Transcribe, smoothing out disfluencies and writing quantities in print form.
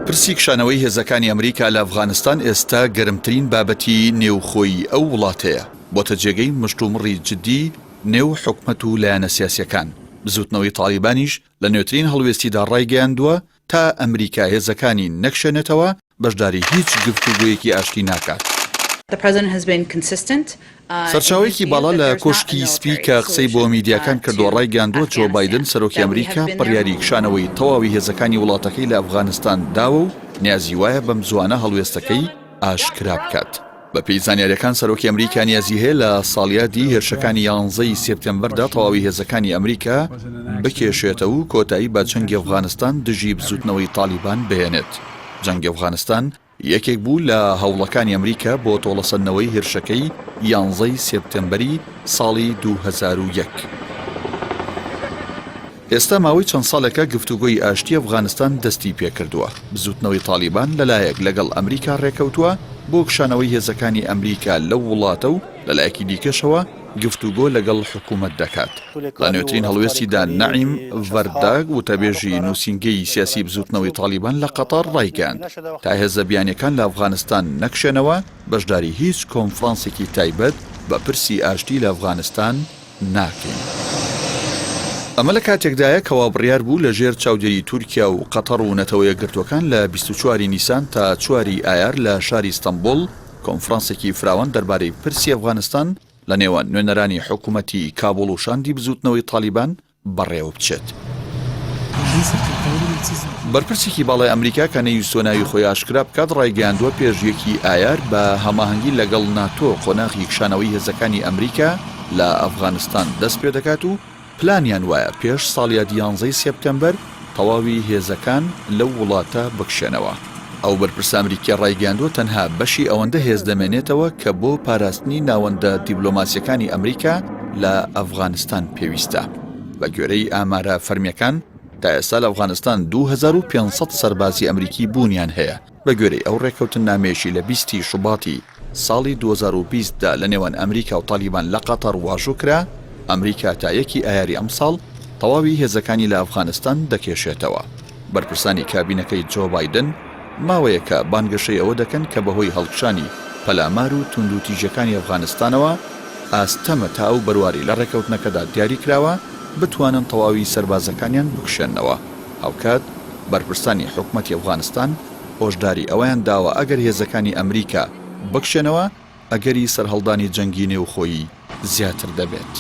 پرسی کشانەوەی هێزەکانی ئەمریکا لە ئەفغانستان ئێستا گەرمترین بابەتی نێوخۆی ئەو وڵاتەیە بۆتە جێگەی مشتومڕی جددی نێو حکومەت و لایەنە سیاسیەکان. بزوتنەوەی تالیبانیش لە نوێترین هەڵوێستیدا ڕایگەیاندووە تا ئەمریکا هێزەکانی نەکشێنێتەوە بەشداری هیچ گفتوگویەکی ئاشتی ناکات. سەرچاوەیەکی باڵا لە کۆشکی سپی کە قسەی بۆ میدیاکان کردووە ڕایگەاندووە جۆ بایدن سەرۆکی ئەمریکا بڕیاری کشانەوەی تەواوی هێزەکانی وڵاتەکەی لە ئەفغانستان داوە و نیازی وایە بەم زوانە هەڵوێستەکەی ئاشکرا بکات. بە پێی زانیاریەکان سەرۆکی ئەمریکا نیازی هەیە لە ساڵیادی هێرشەکانی 11 سێپتێمبەردا تەواوی هێزەکانی ئەمریکا بکێشێتەوە و کۆتایی بە جەنگی ئەفغانستان دژی بزوتنەوەی تالیبان بهێنێت. جەنگی ئەفغانستان یەکێک بوو لە هەوڵەکانی ئەمریکا بۆ تۆڵەسەندنەوەی هێرشەکەی 11 سێپتێمبەری ساڵی 2001. ئێستا ماوەی چەند ساڵێکە گفتوگۆی ئاشتی ئەفغانستان دەستی پێکردووە. بزوتنەوەی تالیبان لەلایەک لەگەڵ ئەمریکا ڕێکەوتووە بۆ کشانەوەی هێزەکانی ئەمریکا لەو وڵاتە و لەلایەکی دیکەشەوە گفتوگۆ لەگەڵ حکوومەت دەکات. لە نوێترین هەڵوێستیدا نەعیم ڤەرداگ وتەبێژی نووسینگەی سیاسی بزوتنەوەی تالیبان لە قەتەر ڕایگەاند تا هێزە بیانیەکان لە ئەفغانستان نەکشێنەوە بەشداری هیچ کۆنفرانسێکی تایبەت بە پرسی ئاشتی لە ئەفغانستان ناکەین. ئەمە لە کاتێکدایە کەوا بڕیار بوو لە ژێر چاودێری تورکیا و قەتەر و نەتەوە یەکگرتوەکان لە 24 نیسان تا 4 ئایار لە شاری ئیستەنبوڵ کۆنفرانسێکی فراوان دەربارەی پرسی ئەفغانستان لە نێوان نوێنەرانی حکوومەتی کابوڵ و شاندی بزوتنەوەی تالیبان بەڕێوە بچێت. بەرپرسێکی باڵای ئەمریکا کە نەیویستۆناوی خۆی ئاشکرا بکات ڕایگەیاندووە پێشیەکی ئایار بە هەماهەنگی لەگەڵ ناتۆ قۆناغی کشانەوەی هێزەکانی ئەمریکا لە ئەفغانستان دەست پێ دەکات و پلانیان وایە پێش ساڵیادی 11 سێپتەمبەر تەواوی هێزەکان لەو وڵاتە بکشێنەوە. ئەو بەرپرسە ئەمریکی ڕایگەیاندووە تەنها بەشی ئەوەندە هێز دەمێنێتەوە کە بۆ پاراستنی ناوەندە دیبلۆماسیەکانی ئەمریکا لە ئەفغانستان پێویستە. بە گوێرەی ئامارە فەرمیەکان تا ئێستا لە ئەفغانستان 2500 سەربازی ئەمریکی بوونیان هەیە. بە گوێرەی ئەو ڕێکەوتن نامێشی لە 20 شوباتی ساڵی 2020دا لە نێوان ئەمریکا و تالیبان لە قەتەر واژووکرا، ئەمریکا تا 1 ئایاری ئەم ساڵ تەواوی هێزەکانی لە ئەفغانستان دەکێشێتەوە. بەرپرسانی کابینەکەی جۆ بایدن ماوەیە کە بانگەشەی ئەوە دەکەن کە بەهۆی هەڵکشانی پەلامار و توندوتیژەکانی ئەفغانستانەوە ئاستەمە تا ئەو بەرواری لە ڕێکەوتنەکەدا دیاری کراوە بتوانن تەواوی سەربازەکانیان بکشێنەوە. هاوکات بەرپرسانی حکوومەتی ئەفغانستان هۆشداری ئەویان داوە ئەگەر هێزەکانی ئەمریکا بکشێنەوە ئەگەری سەرهەڵدانی جەنگی نێوخۆیی زیاتر دەبێت.